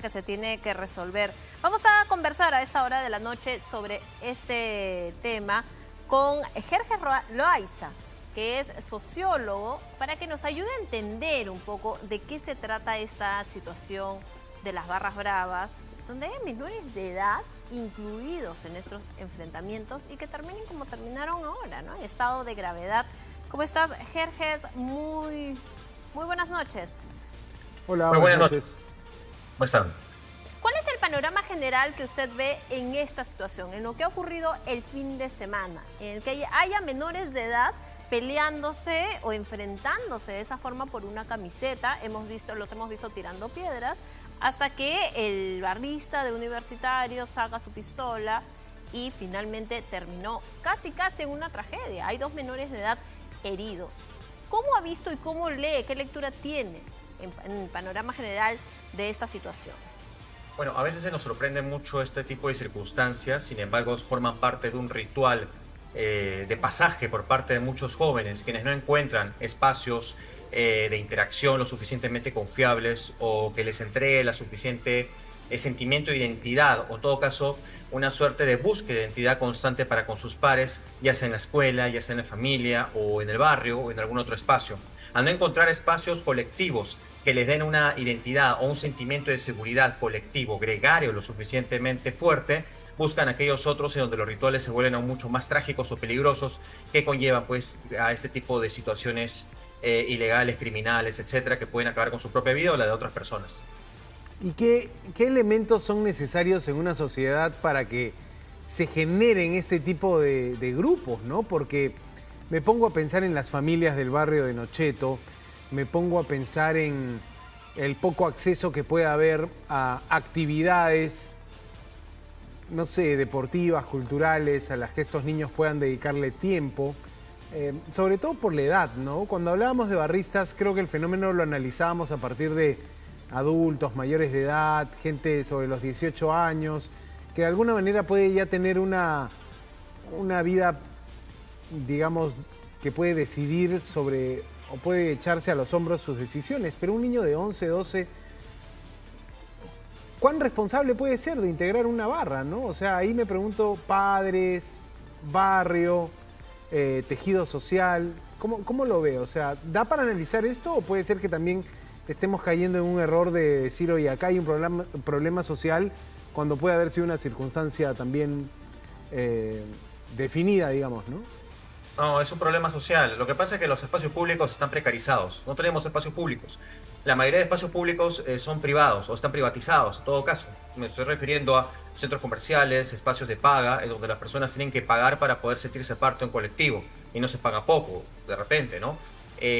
que se tiene que resolver. Vamos a conversar a esta hora de la noche sobre este tema con Jerjes Loaiza, que es sociólogo, para que nos ayude a entender un poco de qué se trata esta situación de las barras bravas, donde hay menores de edad incluidos en estos enfrentamientos y que terminen como terminaron ahora, ¿no? En estado de gravedad. ¿Cómo estás, Jerjes? Muy buenas noches. Hola, muy buenas noches. ¿Cómo están? ¿Cuál es el panorama general que usted ve en esta situación, en lo que ha ocurrido el fin de semana, en el que haya menores de edad peleándose o enfrentándose de esa forma por una camiseta? Los hemos visto tirando piedras, hasta que el barrista de Universitario saca su pistola y finalmente terminó casi en una tragedia. Hay 2 menores de edad heridos. ¿Cómo ha visto y cómo lee, qué lectura tiene en el panorama general de esta situación? Bueno, a veces se nos sorprende mucho este tipo de circunstancias, sin embargo forman parte de un ritual de pasaje por parte de muchos jóvenes, quienes no encuentran espacios de interacción lo suficientemente confiables o que les entregue la suficiente sentimiento de identidad, o en todo caso una suerte de búsqueda de identidad constante para con sus pares, ya sea en la escuela, ya sea en la familia o en el barrio o en algún otro espacio. Al no encontrar espacios colectivos que les den una identidad o un sentimiento de seguridad colectivo, gregario, lo suficientemente fuerte, buscan aquellos otros en donde los rituales se vuelven aún mucho más trágicos o peligrosos, que conllevan pues a este tipo de situaciones ilegales, criminales, etcétera, que pueden acabar con su propia vida o la de otras personas. ¿Y qué elementos son necesarios en una sociedad para que se generen este tipo de grupos, ¿no? Porque me pongo a pensar en las familias del barrio de Nocheto, me pongo a pensar en el poco acceso que puede haber a actividades, no sé, deportivas, culturales, a las que estos niños puedan dedicarle tiempo, sobre todo por la edad, ¿no? Cuando hablábamos de barristas, creo que el fenómeno lo analizábamos a partir de adultos, mayores de edad, gente sobre los 18 años, que de alguna manera puede ya tener una vida, digamos, que puede decidir sobre, o puede echarse a los hombros sus decisiones. Pero un niño de 11, 12, ¿cuán responsable puede ser de integrar una barra, no? O sea, ahí me pregunto, padres, barrio, tejido social, ¿cómo lo veo? O sea, ¿da para analizar esto o puede ser que también estemos cayendo en un error de decir, oye, acá hay un problema social, cuando puede haber sido una circunstancia también definida, digamos, ¿no? No, es un problema social. Lo que pasa es que los espacios públicos están precarizados. No tenemos espacios públicos. La mayoría de espacios públicos son privados o están privatizados, en todo caso. Me estoy refiriendo a centros comerciales, espacios de paga, en donde las personas tienen que pagar para poder sentirse parte de un colectivo. Y no se paga poco, de repente, ¿no?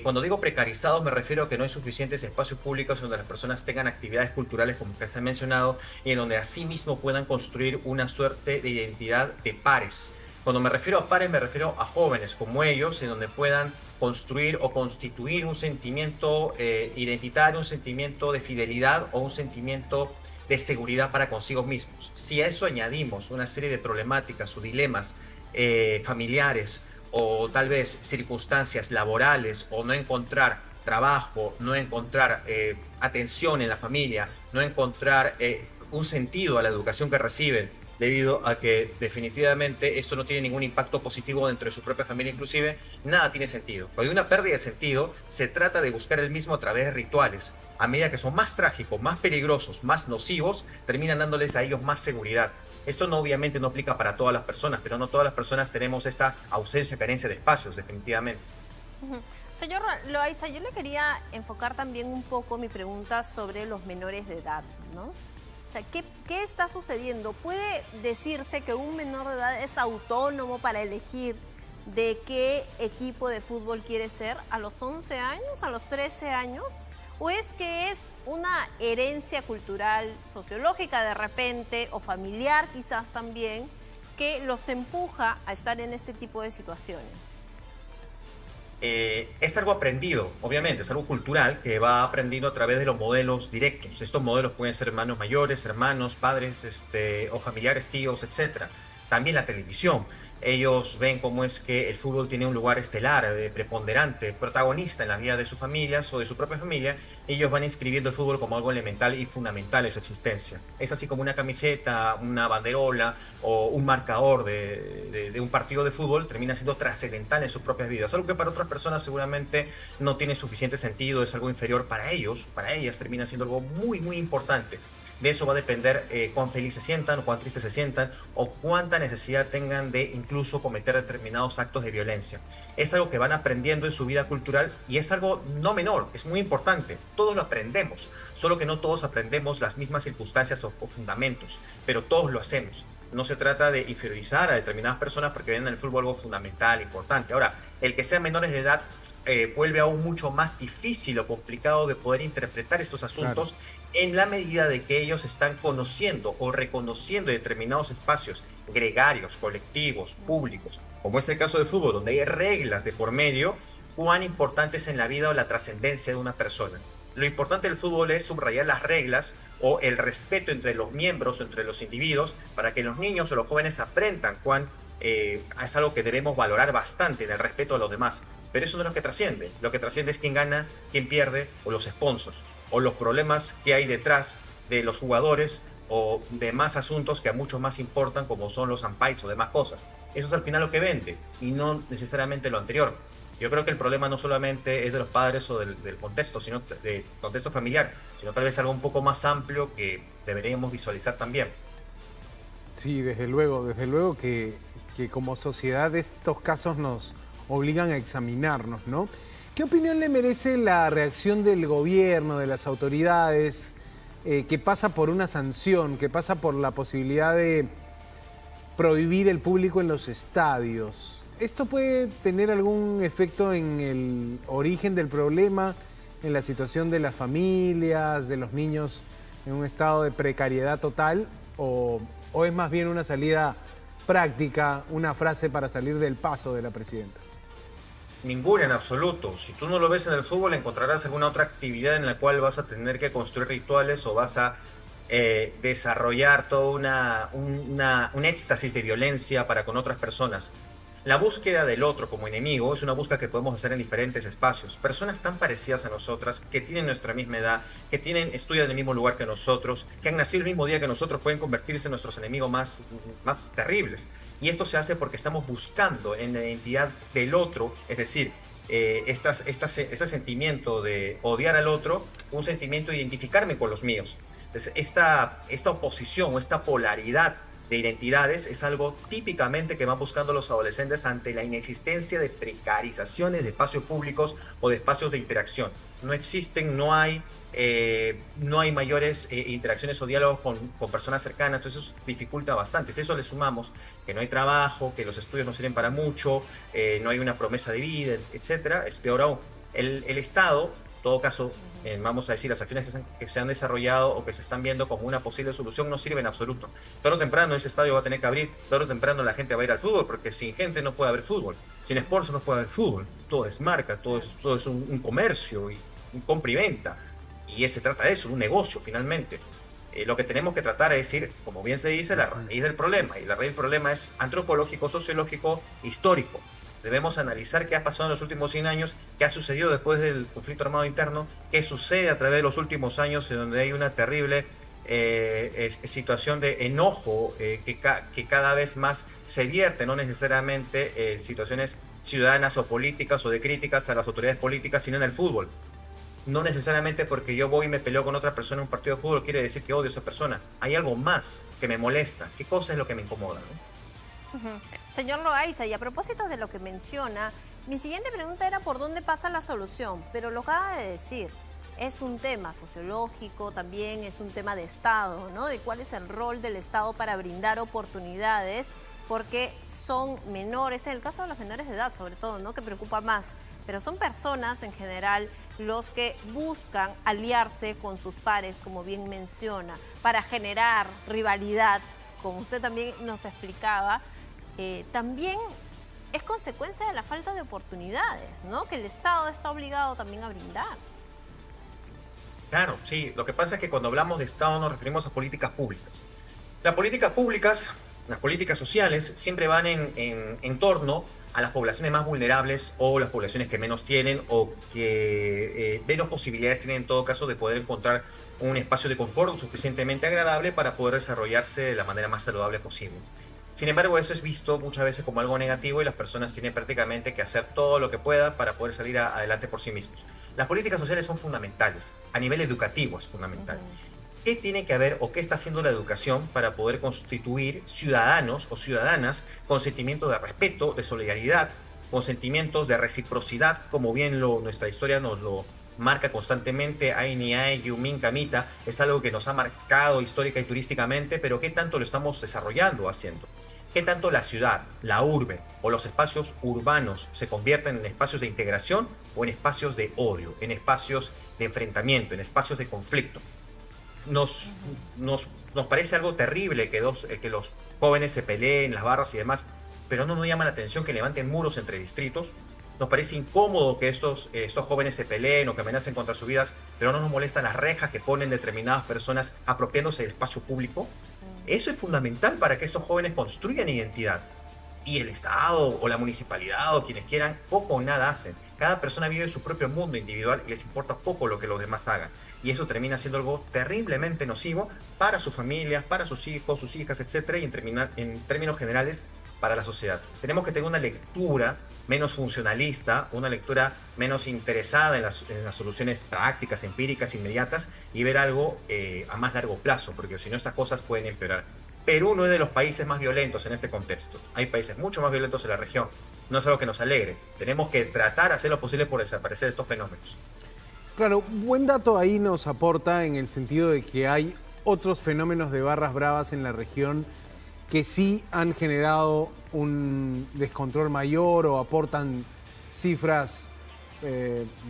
Cuando digo precarizados me refiero a que no hay suficientes espacios públicos donde las personas tengan actividades culturales como que se ha mencionado y en donde asimismo puedan construir una suerte de identidad de pares. Cuando me refiero a pares me refiero a jóvenes como ellos, en donde puedan construir o constituir un sentimiento identitario, un sentimiento de fidelidad o un sentimiento de seguridad para consigo mismos. Si a eso añadimos una serie de problemáticas o dilemas familiares, o tal vez circunstancias laborales, o no encontrar trabajo, no encontrar atención en la familia, no encontrar un sentido a la educación que reciben, debido a que definitivamente esto no tiene ningún impacto positivo dentro de su propia familia inclusive, nada tiene sentido. Cuando hay una pérdida de sentido, se trata de buscar el mismo a través de rituales. A medida que son más trágicos, más peligrosos, más nocivos, terminan dándoles a ellos más seguridad. Esto no, obviamente no aplica para todas las personas, pero no todas las personas tenemos esta ausencia, carencia de espacios, definitivamente. Señor Loaiza, yo le quería enfocar también un poco mi pregunta sobre los menores de edad, ¿no? O sea, ¿qué está sucediendo? ¿Puede decirse que un menor de edad es autónomo para elegir de qué equipo de fútbol quiere ser a los 11 años, a los 13 años? ¿O es que es una herencia cultural, sociológica de repente, o familiar quizás también, que los empuja a estar en este tipo de situaciones? Es algo aprendido, obviamente, es algo cultural que va aprendiendo a través de los modelos directos. Estos modelos pueden ser hermanos mayores, hermanos, padres, o familiares, tíos, etc. También la televisión. ellos ven cómo es que el fútbol tiene un lugar estelar, preponderante, protagonista en la vida de sus familias o de su propia familia. Ellos van inscribiendo el fútbol como algo elemental y fundamental en su existencia. Es así como una camiseta, una banderola o un marcador de un partido de fútbol termina siendo trascendental en sus propias vidas. Algo que para otras personas seguramente no tiene suficiente sentido, es algo inferior para ellos, para ellas termina siendo algo muy, muy importante. De eso va a depender cuán felices se sientan, o cuán tristes se sientan, o cuánta necesidad tengan de incluso cometer determinados actos de violencia. Es algo que van aprendiendo en su vida cultural y es algo no menor, es muy importante. Todos lo aprendemos, solo que no todos aprendemos las mismas circunstancias o fundamentos, pero todos lo hacemos. No se trata de inferiorizar a determinadas personas porque ven en el fútbol algo fundamental, importante. Ahora, el que sean menores de edad vuelve aún mucho más difícil o complicado de poder interpretar estos asuntos. Claro. En la medida de que ellos están conociendo o reconociendo determinados espacios gregarios, colectivos, públicos, como es el caso del fútbol, donde hay reglas de por medio, cuán importante es en la vida o la trascendencia de una persona. Lo importante del fútbol es subrayar las reglas o el respeto entre los miembros o entre los individuos para que los niños o los jóvenes aprendan cuán es algo que debemos valorar bastante en el respeto a los demás. Pero eso no es lo que trasciende. Lo que trasciende es quién gana, quién pierde o los sponsors o los problemas que hay detrás de los jugadores o demás asuntos que a muchos más importan como son los umpires o demás cosas. Eso es al final lo que vende y no necesariamente lo anterior. Yo creo que el problema no solamente es de los padres o del contexto, sino del contexto familiar, sino tal vez algo un poco más amplio que deberíamos visualizar también. Sí, desde luego que como sociedad estos casos nos obligan a examinarnos, ¿no? ¿Qué opinión le merece la reacción del gobierno, de las autoridades, que pasa por una sanción, que pasa por la posibilidad de prohibir el público en los estadios? ¿Esto puede tener algún efecto en el origen del problema, en la situación de las familias, de los niños en un estado de precariedad total? ¿O es más bien una salida práctica, una frase para salir del paso de la presidenta? Ninguna en absoluto. Si tú no lo ves en el fútbol, encontrarás alguna otra actividad en la cual vas a tener que construir rituales o vas a desarrollar toda un éxtasis de violencia para con otras personas. La búsqueda del otro como enemigo es una búsqueda que podemos hacer en diferentes espacios. Personas tan parecidas a nosotras, que tienen nuestra misma edad, que estudian en el mismo lugar que nosotros, que han nacido el mismo día que nosotros, pueden convertirse en nuestros enemigos más terribles. Y esto se hace porque estamos buscando en la identidad del otro, es decir, este sentimiento de odiar al otro, un sentimiento de identificarme con los míos. Entonces, esta oposición o esta polaridad de identidades es algo típicamente que van buscando los adolescentes ante la inexistencia de precarizaciones de espacios públicos o de espacios de interacción. No existen, no hay mayores interacciones o diálogos con personas cercanas, entonces eso dificulta bastante. Si eso le sumamos que no hay trabajo, que los estudios no sirven para mucho, no hay una promesa de vida, etcétera, es peor aún. El Estado, en todo caso, vamos a decir, las acciones que se han desarrollado o que se están viendo como una posible solución no sirven en absoluto. Tarde o temprano ese estadio va a tener que abrir, tarde o temprano la gente va a ir al fútbol, porque sin gente no puede haber fútbol, sin sponsors no puede haber fútbol, todo es marca, todo es un comercio y un compra y venta, y se trata de eso, un negocio finalmente. Lo que tenemos que tratar es decir, como bien se dice, la raíz del problema, y la raíz del problema es antropológico, sociológico, histórico. Debemos analizar qué ha pasado en los últimos 100 años, qué ha sucedido después del conflicto armado interno, qué sucede a través de los últimos años en donde hay una terrible situación de enojo que cada vez más se vierte, no necesariamente en situaciones ciudadanas o políticas o de críticas a las autoridades políticas, sino en el fútbol. No necesariamente porque yo voy y me peleo con otra persona en un partido de fútbol quiere decir que odio a esa persona. Hay algo más que me molesta. ¿Qué cosa es lo que me incomoda, ¿no? Señor Loaiza, y a propósito de lo que menciona, mi siguiente pregunta era por dónde pasa la solución, pero lo acaba de decir, es un tema sociológico, también es un tema de Estado, ¿no? De cuál es el rol del Estado para brindar oportunidades, porque son menores, en el caso de los menores de edad sobre todo, ¿no? Que preocupa más, pero son personas en general los que buscan aliarse con sus pares, como bien menciona, para generar rivalidad, como usted también nos explicaba. También es consecuencia de la falta de oportunidades, ¿no? Que el Estado está obligado también a brindar. Claro, sí. Lo que pasa es que cuando hablamos de Estado nos referimos a políticas públicas. Las políticas públicas las políticas sociales siempre van en torno a las poblaciones más vulnerables o las poblaciones que menos tienen o que menos posibilidades tienen en todo caso de poder encontrar un espacio de confort suficientemente agradable para poder desarrollarse de la manera más saludable posible. Sin embargo, eso es visto muchas veces como algo negativo y las personas tienen prácticamente que hacer todo lo que puedan para poder salir adelante por sí mismos. Las políticas sociales son fundamentales, a nivel educativo es fundamental. ¿Qué tiene que haber o qué está haciendo la educación para poder constituir ciudadanos o ciudadanas con sentimientos de respeto, de solidaridad, con sentimientos de reciprocidad, como bien nuestra historia nos lo marca constantemente? Aini, Yumin, Kamita, es algo que nos ha marcado histórica y turísticamente, pero ¿qué tanto lo estamos desarrollando, haciendo? ¿Qué tanto la ciudad, la urbe o los espacios urbanos se convierten en espacios de integración o en espacios de odio, en espacios de enfrentamiento, en espacios de conflicto? Nos parece algo terrible que los jóvenes se peleen, las barras y demás, pero no nos llama la atención que levanten muros entre distritos. Nos parece incómodo que estos jóvenes se peleen o que amenacen contra sus vidas, pero no nos molestan las rejas que ponen determinadas personas apropiándose del espacio público. Eso es fundamental para que estos jóvenes construyan identidad. Y el Estado o la municipalidad o quienes quieran, poco o nada hacen. Cada persona vive su propio mundo individual y les importa poco lo que los demás hagan. Y eso termina siendo algo terriblemente nocivo para sus familias, para sus hijos, sus hijas, etc. Y en términos generales, para la sociedad. Tenemos que tener una lectura menos funcionalista, una lectura menos interesada en las soluciones prácticas, empíricas, inmediatas, y ver algo a más largo plazo, porque si no estas cosas pueden empeorar. Perú no es de los países más violentos en este contexto. Hay países mucho más violentos en la región. No es algo que nos alegre. Tenemos que tratar de hacer lo posible por desaparecer estos fenómenos. Claro, buen dato ahí nos aporta en el sentido de que hay otros fenómenos de barras bravas en la región que sí han generado un descontrol mayor o aportan cifras,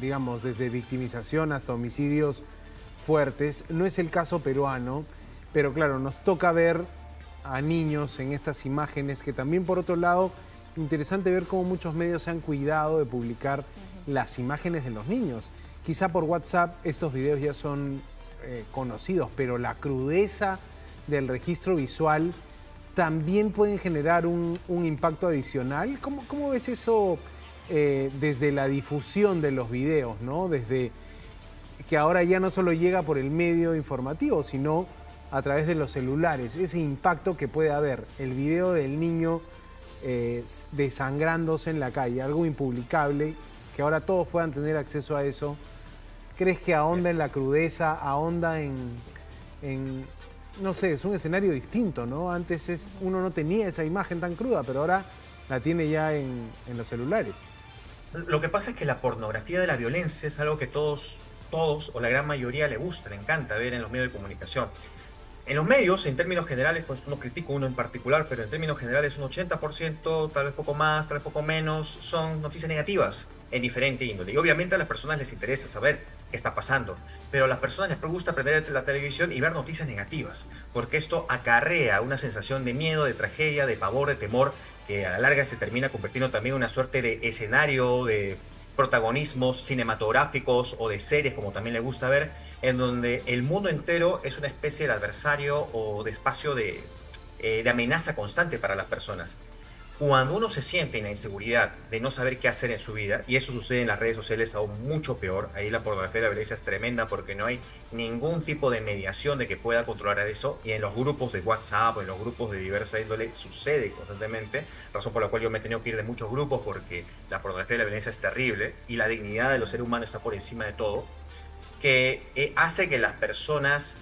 digamos, desde victimización hasta homicidios fuertes. No es el caso peruano, pero claro, nos toca ver a niños en estas imágenes, que también por otro lado, interesante ver cómo muchos medios se han cuidado de publicar las imágenes de los niños. Quizá por WhatsApp estos videos ya son conocidos, pero la crudeza del registro visual también pueden generar un impacto adicional. ¿Cómo ves eso desde la difusión de los videos, ¿no? Desde que ahora ya no solo llega por el medio informativo, sino a través de los celulares, ese impacto que puede haber, el video del niño desangrándose en la calle, algo impublicable, que ahora todos puedan tener acceso a eso. ¿Crees que ahonda en la crudeza, ahonda en no sé, es un escenario distinto, ¿no? Antes uno no tenía esa imagen tan cruda, pero ahora la tiene ya en los celulares? Lo que pasa es que la pornografía de la violencia es algo que todos o la gran mayoría le gusta, le encanta ver en los medios de comunicación. En los medios, en términos generales, pues no critico uno en particular, pero en términos generales un 80%, tal vez poco más, tal vez poco menos, son noticias negativas en diferente índole. Y obviamente a las personas les interesa saber qué está pasando, pero a las personas les gusta prender la televisión y ver noticias negativas, porque esto acarrea una sensación de miedo, de tragedia, de pavor, de temor, que a la larga se termina convirtiendo también en una suerte de escenario, de protagonismos cinematográficos o de series, como también le gusta ver, en donde el mundo entero es una especie de adversario o de espacio de amenaza constante para las personas. Cuando uno se siente en la inseguridad de no saber qué hacer en su vida, y eso sucede en las redes sociales aún mucho peor, ahí la pornografía de la violencia es tremenda porque no hay ningún tipo de mediación de que pueda controlar eso, y en los grupos de WhatsApp o en los grupos de diversa índole sucede constantemente, razón por la cual yo me he tenido que ir de muchos grupos porque la pornografía de la violencia es terrible y la dignidad de los seres humanos está por encima de todo, que hace que las personas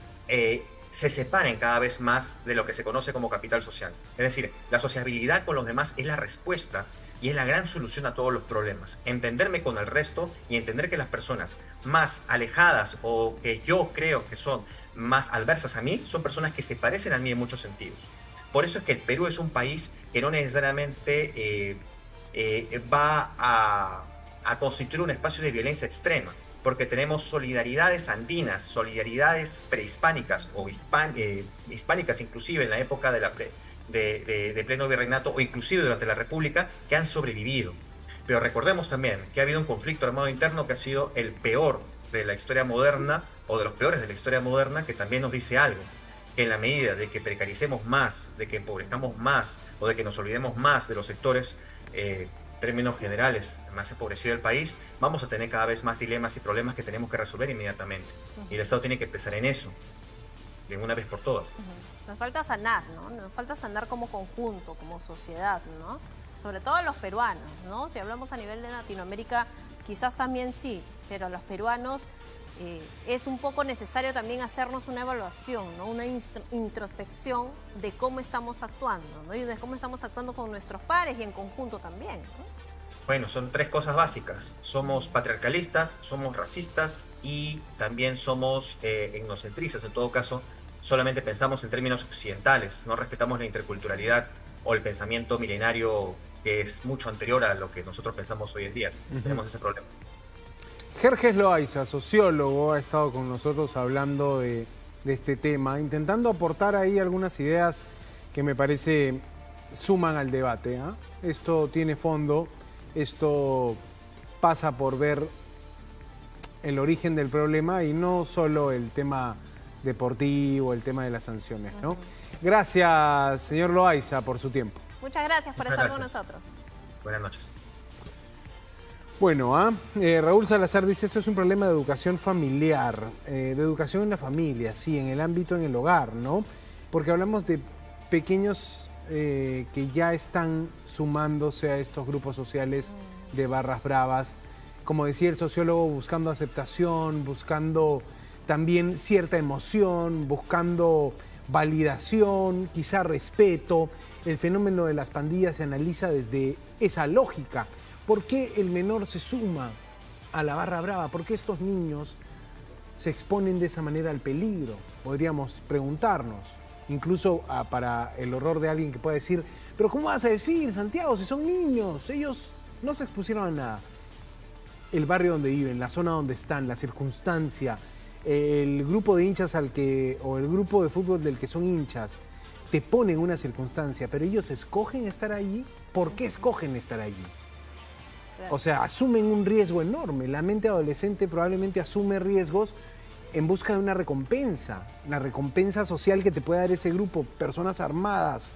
se separen cada vez más de lo que se conoce como capital social. Es decir, la sociabilidad con los demás es la respuesta y es la gran solución a todos los problemas. Entenderme con el resto y entender que las personas más alejadas o que yo creo que son más adversas a mí, son personas que se parecen a mí en muchos sentidos. Por eso es que el Perú es un país que no necesariamente va a constituir un espacio de violencia extrema, porque tenemos solidaridades andinas, solidaridades prehispánicas o hispánicas inclusive en la época de pleno virreinato o inclusive durante la República, que han sobrevivido. Pero recordemos también que ha habido un conflicto armado interno que ha sido el peor de la historia moderna, o de los peores de la historia moderna, que también nos dice algo. que en la medida de que precaricemos más, de que empobrezcamos más o de que nos olvidemos más de los sectores, términos generales, más empobrecido del país, vamos a tener cada vez más dilemas y problemas que tenemos que resolver inmediatamente. Y el Estado tiene que pensar en eso, de una vez por todas. Nos falta sanar, ¿no? Nos falta sanar como conjunto, como sociedad, ¿no? Sobre todo a los peruanos, ¿no? Si hablamos a nivel de Latinoamérica, quizás también sí, pero a los peruanos es un poco necesario también hacernos una evaluación, ¿no? Una introspección de cómo estamos actuando, ¿no? Y de cómo estamos actuando con nuestros pares y en conjunto también, ¿no? Bueno, son tres cosas básicas. Somos patriarcalistas, somos racistas y también somos etnocentristas. En todo caso, solamente pensamos en términos occidentales, no respetamos la interculturalidad o el pensamiento milenario que es mucho anterior a lo que nosotros pensamos hoy en día. Tenemos ese problema. Jerjes Loaiza, sociólogo, ha estado con nosotros hablando de este tema, intentando aportar ahí algunas ideas que me parece suman al debate, ¿eh? Esto tiene fondo, esto pasa por ver el origen del problema y no solo el tema deportivo, el tema de las sanciones, ¿no? Gracias, señor Loaiza, por su tiempo. Muchas gracias por estar con nosotros. Buenas noches. Bueno, Raúl Salazar dice, esto es un problema de educación familiar, de educación en la familia, sí, en el ámbito, en el hogar, ¿no? Porque hablamos de pequeños que ya están sumándose a estos grupos sociales de barras bravas, como decía el sociólogo, buscando aceptación, buscando también cierta emoción, buscando validación, quizá respeto. El fenómeno de las pandillas se analiza desde esa lógica. ¿Por qué el menor se suma a la barra brava? ¿Por qué estos niños se exponen de esa manera al peligro? Podríamos preguntarnos, incluso para el horror de alguien que pueda decir, pero ¿cómo vas a decir, Santiago, si son niños? Ellos no se expusieron a nada. El barrio donde viven, la zona donde están, la circunstancia, el grupo de hinchas o el grupo de fútbol del que son hinchas, te ponen una circunstancia, pero ellos escogen estar allí. ¿Por qué escogen estar allí? O sea, asumen un riesgo enorme. La mente adolescente probablemente asume riesgos en busca de una recompensa, la recompensa social que te puede dar ese grupo, personas armadas.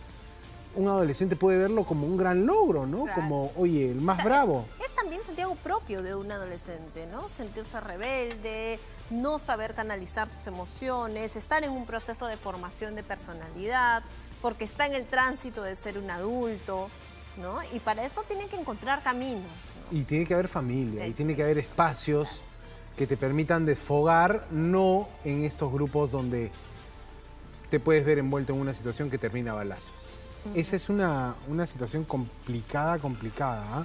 Un adolescente puede verlo como un gran logro, ¿no? Claro. Como, oye, el más bravo. Es también, Santiago, propio de un adolescente, ¿no? Sentirse rebelde, no saber canalizar sus emociones, estar en un proceso de formación de personalidad, porque está en el tránsito de ser un adulto, ¿no? Y para eso tiene que encontrar caminos, ¿no? Y tiene que haber familia, y tiene que haber espacios que te permitan desfogar, no en estos grupos donde te puedes ver envuelto en una situación que termina a balazos. Esa es una situación complicada, ¿eh?